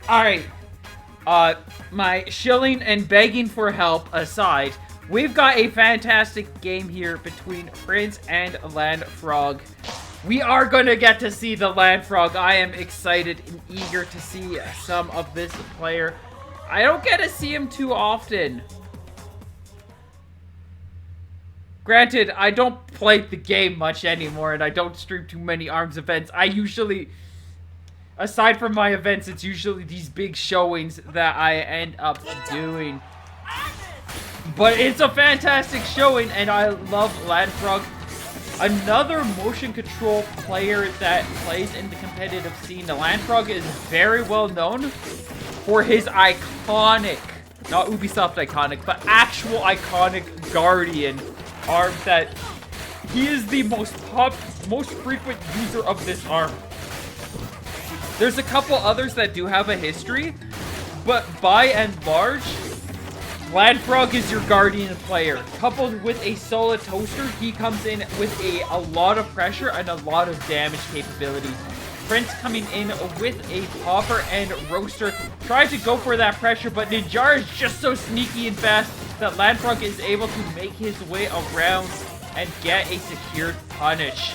Alright, my shilling and begging for help aside, we've got a fantastic game here between Prince and LandFrog. We are going to get to see the LandFrog. I am excited and eager to see some of this player. I don't get to see him too often. Granted, I don't play the game much anymore, and I don't stream too many ARMS events. I usually, aside from my events, it's usually these big showings that I end up doing. But it's a fantastic showing, and I love LandFrog. Another motion control player that plays in the competitive scene. The LandFrog is very well known for his iconic, not Ubisoft iconic, but actual iconic Guardian arm that he is the most frequent user of this arm. There's a couple others that do have a history, but by and large, LandFrog is your Guardian player. Coupled with a solid toaster, he comes in with a lot of pressure and a lot of damage capabilities. Prince coming in with a popper and roaster, tries to go for that pressure, but Ninjara is just so sneaky and fast that LandFrog is able to make his way around and get a secured punish.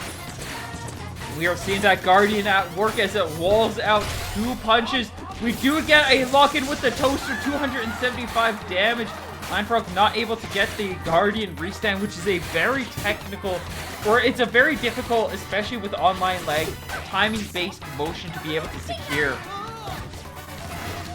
We are seeing that Guardian at work as it walls out 2 punches. We do get a lock-in with the toaster, 275 damage. LandFrog not able to get the Guardian restand, which is a very technical, or it's a very difficult, especially with online lag, timing-based motion to be able to secure.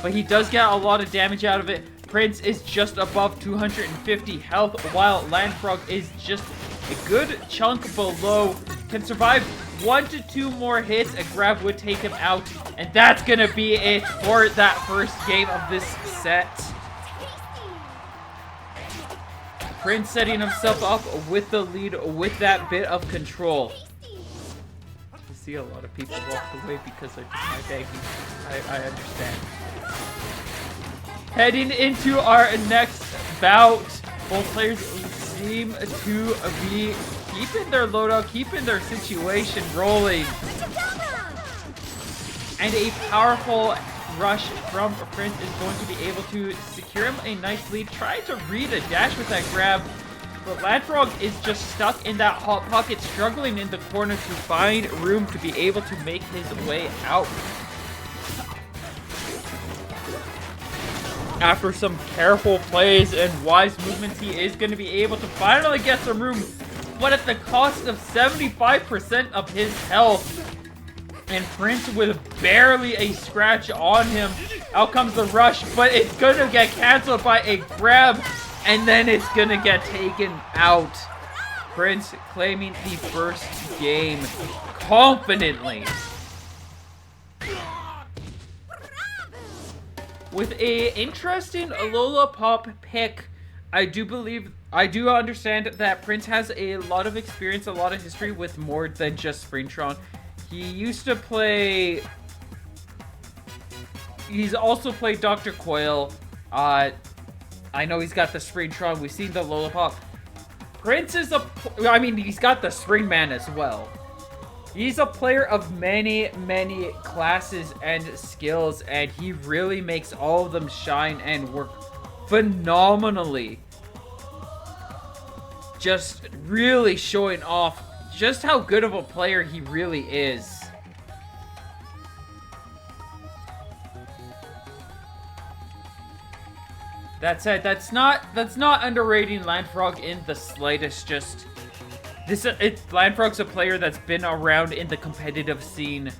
But he does get a lot of damage out of it. Prince is just above 250 health, while LandFrog is just a good chunk below. Can survive 1 to 2 more hits. A grab would take him out. And that's going to be it for that first game of this set. Prince setting himself up with the lead with that bit of control. I see a lot of people walk away because of my begging. I understand. Heading into our next bout, both players seem to be keeping their loadout, keeping their situation rolling. And a powerful rush from Prince is going to be able to secure him a nice lead. Trying to read a dash with that grab, but LandFrog is just stuck in that hot pocket, struggling in the corner to find room to be able to make his way out. After some careful plays and wise movements, he is going to be able to finally get some room, but at the cost of 75% of his health. And Prince with barely a scratch on him. Out comes the rush, but it's going to get canceled by a grab, and then it's going to get taken out. Prince claiming the first game confidently. With a interesting Lollipop pick, I do understand that Prince has a lot of experience, a lot of history with more than just Springtron. He used to play... He's also played Dr. Coil. I know he's got the Springtron. We've seen the Lollipop. Prince is he's got the Springman as well. He's a player of many, many classes and skills, and he really makes all of them shine and work phenomenally. Just really showing off just how good of a player he really is. That said, that's not underrating LandFrog in the slightest. Just LandFrog's a player that's been around in the competitive scene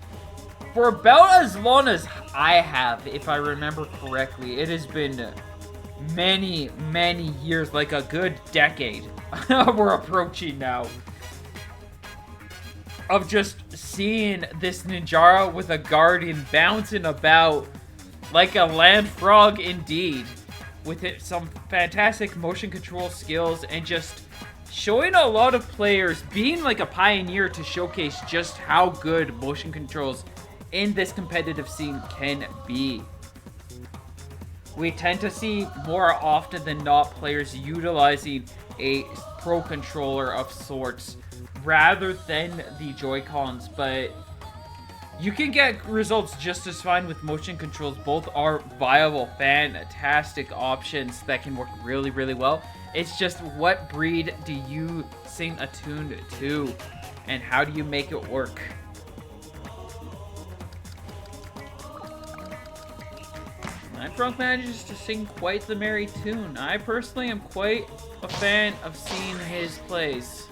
for about as long as I have, if I remember correctly. It has been many, many years, like a good decade. We're approaching now. Of just seeing this Ninjara with a Guardian bouncing about like a LandFrog indeed. With some fantastic motion control skills and just showing a lot of players being like a pioneer to showcase just how good motion controls in this competitive scene can be. We tend to see more often than not players utilizing a pro controller of sorts rather than the Joy-Cons, but You can get results just as fine with motion controls. Both are viable, fantastic options that can work really, really well. It's just what breed do you sing a tune to, and how do you make it work? LandFrog manages to sing quite the merry tune. I personally am quite a fan of seeing his plays.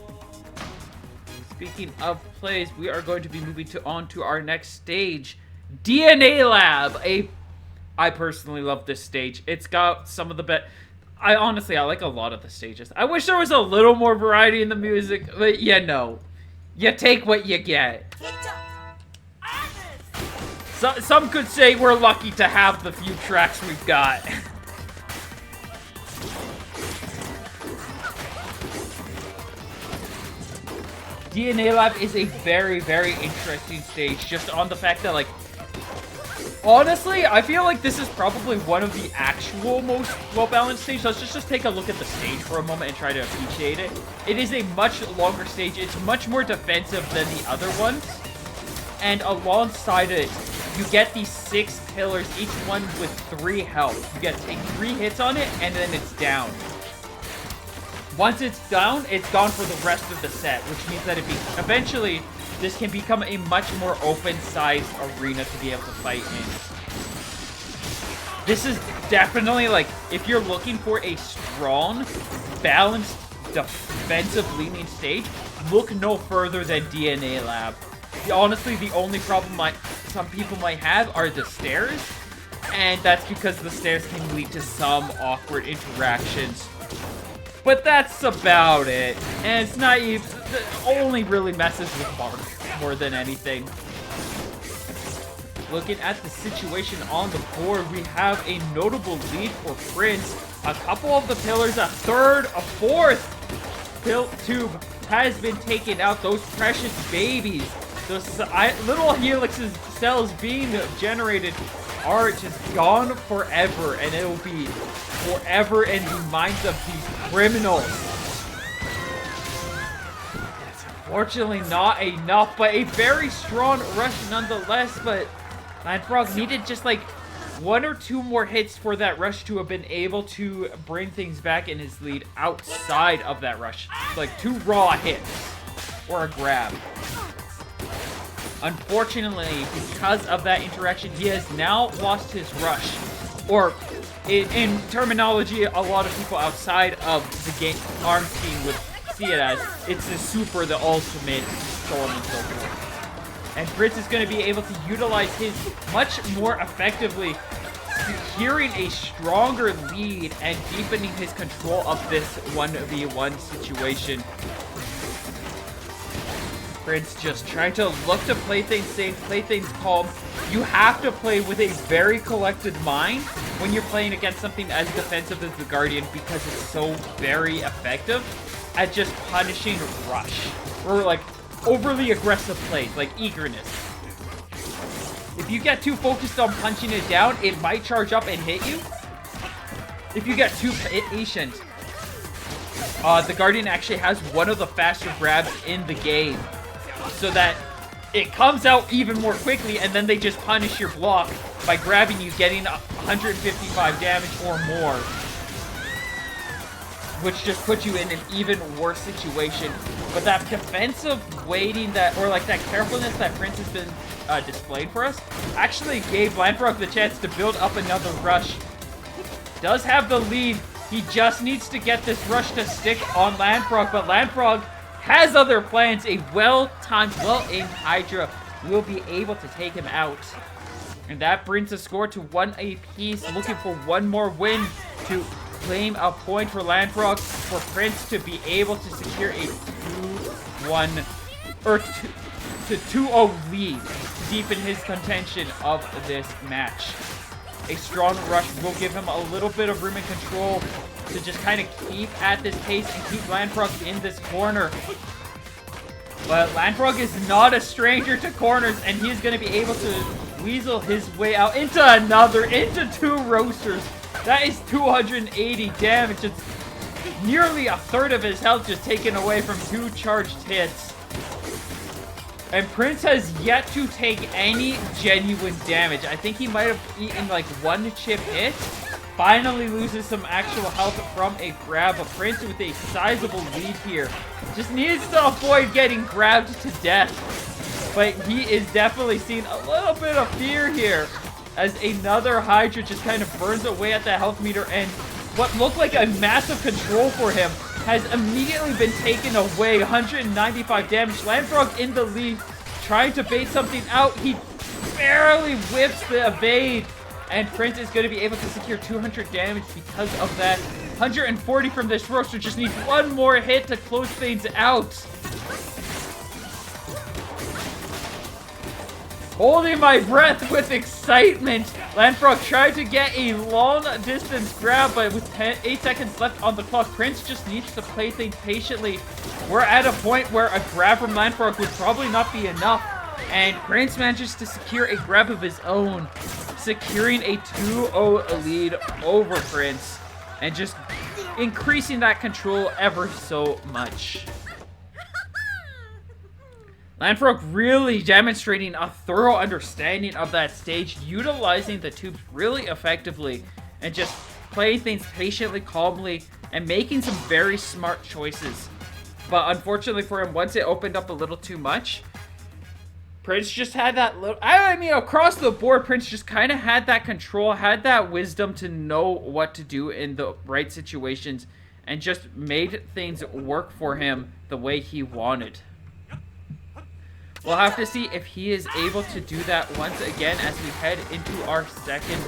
Speaking of plays, we are going to be moving on to our next stage, DNA Lab. I personally love this stage. It's got some of the best. I like a lot of the stages. I wish there was a little more variety in the music, but you know, you take what you get. Some could say we're lucky to have the few tracks we've got. DNA Lab is a very, very interesting stage, just on the fact that, like, honestly, I feel like this is probably one of the actual most well-balanced stages. Let's just take a look at the stage for a moment and try to appreciate it. It is a much longer stage. It's much more defensive than the other ones. And alongside it, you get these 6 pillars, each one with 3 health. You get to take 3 hits on it, and then it's down. Once it's down, it's gone for the rest of the set, which means that eventually this can become a much more open-sized arena to be able to fight in. This is definitely, like, if you're looking for a strong, balanced, defensive-leaning stage, look no further than DNA Lab. Honestly, the only problem some people might have are the stairs, and that's because the stairs can lead to some awkward interactions. But that's about it. And it's not even... It only really messes with Mark more than anything. Looking at the situation on the board, we have a notable lead for Pr1nc3. A couple of the pillars, a third, a fourth tube has been taken out. Those precious babies. Those little helixes cells being generated are just gone forever, and it will be forever in the minds of these criminals. It's unfortunately not enough, but a very strong rush nonetheless. But LandFrog needed just like 1 or 2 more hits for that rush to have been able to bring things back in his lead outside of that rush. Like 2 raw hits or a grab. Unfortunately, because of that interaction, he has now lost his rush. Or, in terminology, a lot of people outside of the game, ARMS team would see it as, it's the super, the ultimate, so on and so forth. And Pr1nc3 is going to be able to utilize his much more effectively, securing a stronger lead and deepening his control of this 1v1 situation. Pr1nc3 just trying to look to play things safe, play things calm. You have to play with a very collected mind when you're playing against something as defensive as the Guardian, because it's so very effective at just punishing rush. Or like overly aggressive plays, like eagerness. If you get too focused on punching it down, it might charge up and hit you. If you get too patient, the Guardian actually has one of the faster grabs in the game, so that it comes out even more quickly, and then they just punish your block by grabbing you, getting 155 damage or more, which just puts you in an even worse situation. But that defensive waiting or like that carefulness that Pr1nc3 has been displayed for us actually gave LandFrog the chance to build up another rush. Does have the lead. He just needs to get this rush to stick on LandFrog, but LandFrog has other plans. A well-timed, well-aimed Hydra will be able to take him out. And that brings the score to 1 apiece, looking for one more win to claim a point for LandFrog, for Pr1nc3 to be able to secure a 2-1, or 2-0 lead to deepen his contention of this match. A strong rush will give him a little bit of room and control to just kind of keep at this pace and keep LandFrog in this corner. But LandFrog is not a stranger to corners, and he is going to be able to weasel his way out into 2 roasters. That is 280 damage. It's nearly a third of his health just taken away from 2 charged hits. And Pr1nc has yet to take any genuine damage. I think he might have eaten like one chip hit. Finally loses some actual health from a grab. But Pr1nc with a sizable lead here. Just needs to avoid getting grabbed to death. But he is definitely seeing a little bit of fear here. As another Hydra just kind of burns away at the health meter. And what looked like a massive control for him has immediately been taken away. 195 damage. LandFrog in the lead, trying to bait something out. He barely whips the evade. And Pr1nc is going to be able to secure 200 damage because of that. 140 from this roaster. Just needs one more hit to close things out. Holding my breath with excitement. LandFrog tried to get a long distance grab, but with 8 seconds left on the clock, Pr1nc just needs to play things patiently. We're at a point where a grab from LandFrog would probably not be enough. And Pr1nc manages to secure a grab of his own, securing a 2-0 lead over Pr1nc, and just increasing that control ever so much. LandFrog really demonstrating a thorough understanding of that stage, utilizing the tubes really effectively, and just playing things patiently, calmly, and making some very smart choices. But unfortunately for him, once it opened up a little too much, Pr1nc just had that little... I mean, across the board, Pr1nc just kind of had that control, had that wisdom to know what to do in the right situations, and just made things work for him the way he wanted. We'll have to see if he is able to do that once again as we head into our second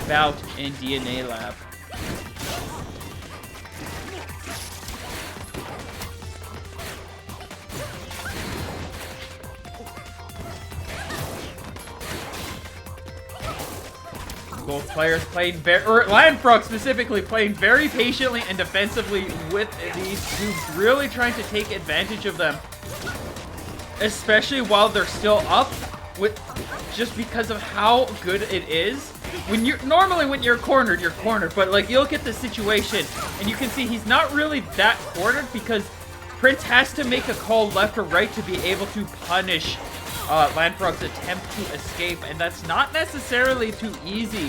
bout in DNA Lab. Both players playing LandFrog specifically playing very patiently and defensively with these tubes, really trying to take advantage of them. Especially while they're still up, with just because of how good it is. When you're normally when you're cornered, but like you look at the situation and you can see he's not really that cornered because Pr1nc has to make a call left or right to be able to punish LandFrog's attempt to escape, and that's not necessarily too easy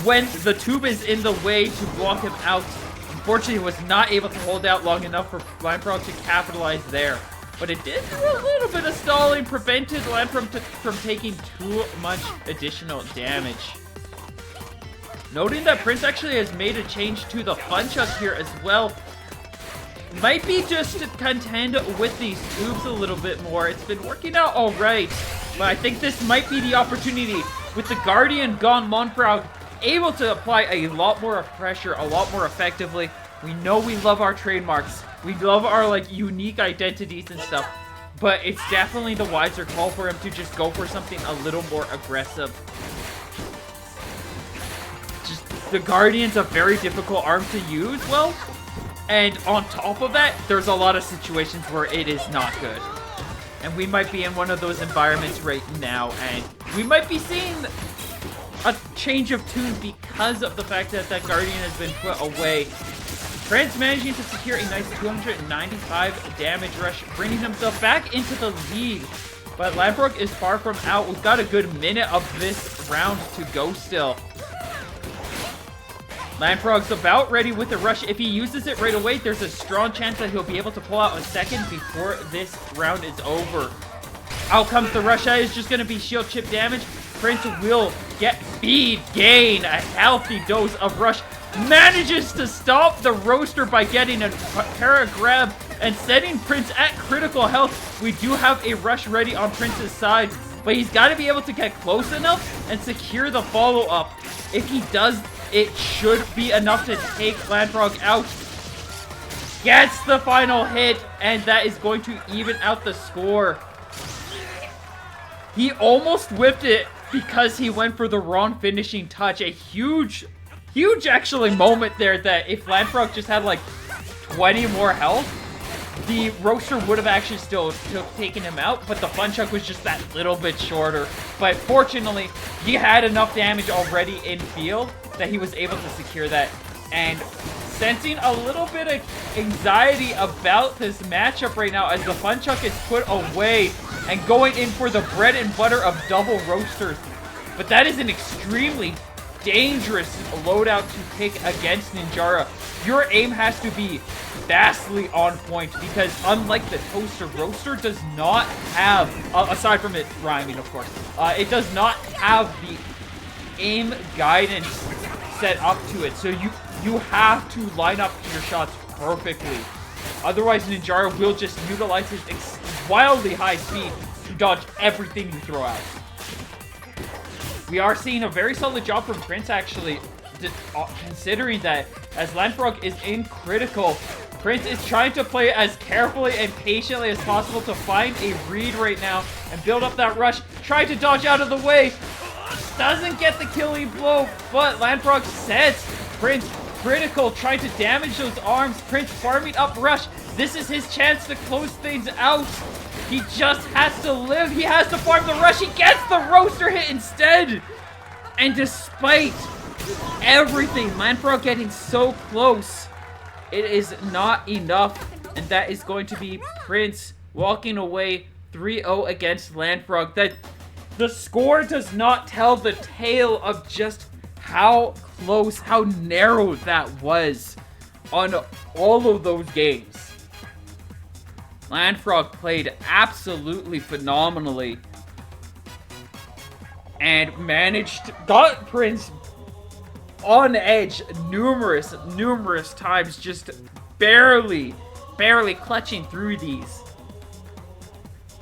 when the tube is in the way to block him out. Unfortunately, he was not able to hold out long enough for LandFrog to capitalize there. But it did do a little bit of stalling, prevented LandFrog from taking too much additional damage. Noting that Pr1nc actually has made a change to the Funchuck here as well. Might be just to contend with these tubes a little bit more. It's been working out alright, but I think this might be the opportunity with the Guardian gone. LandFrog able to apply a lot more pressure, a lot more effectively. We know we love our trademarks. We love our like unique identities and stuff, but it's definitely the wiser call for him to just go for something a little more aggressive. Just the Guardian's a very difficult arm to use well, and on top of that, there's a lot of situations where it is not good. And we might be in one of those environments right now, and we might be seeing a change of tune because of the fact that that Guardian has been put away. Pr1nc managing to secure a nice 295 damage rush, bringing himself back into the lead. But LandFrog is far from out. We've got a good minute of this round to go still. LandFrog's about ready with the rush. If he uses it right away, there's a strong chance that he'll be able to pull out a second before this round is over. Out comes the rush. That is just going to be shield chip damage. Pr1nc will gain a healthy dose of rush. Manages to stop the roaster by getting a para grab and setting Pr1nc at critical health. We do have a rush ready on Pr1nce's side, but he's got to be able to get close enough and secure the follow-up. If he does, it should be enough to take LandFrog out. Gets the final hit, and that is going to even out the score. He almost whipped it because he went for the wrong finishing touch. A huge actually moment there that if LandFrog just had like 20 more health, the roaster would have actually still taken him out, but the Funchuck was just that little bit shorter. But fortunately, he had enough damage already in field that he was able to secure that and sensing a little bit of anxiety about this matchup right now as the Fun Chuck is put away and going in for the bread and butter of double roasters. But that is an extremely dangerous loadout to pick against Ninjara. Your aim has to be vastly on point because unlike the Toaster, Roaster does not have, aside from it rhyming of course, it does not have the aim guidance set up to it. So you have to line up your shots perfectly. Otherwise Ninjara will just utilize his wildly high speed to dodge everything you throw out. We are seeing a very solid job from Pr1nc3 actually, considering that as LandFrog is in critical, Pr1nc3 is trying to play as carefully and patiently as possible to find a read right now and build up that rush, trying to dodge out of the way. Doesn't get the killing blow, but LandFrog sets Pr1nc3 critical, trying to damage those arms. Pr1nc3 farming up rush. This is his chance to close things out. He just has to live. He has to farm the rush. He gets the roaster hit instead. And despite everything, LandFrog getting so close, it is not enough. And that is going to be Pr1nc3 walking away 3-0 against LandFrog. That the score does not tell the tale of just how close, how narrow that was on all of those games. LandFrog played absolutely phenomenally and got Pr1nc3 on edge numerous times, just barely clutching through these.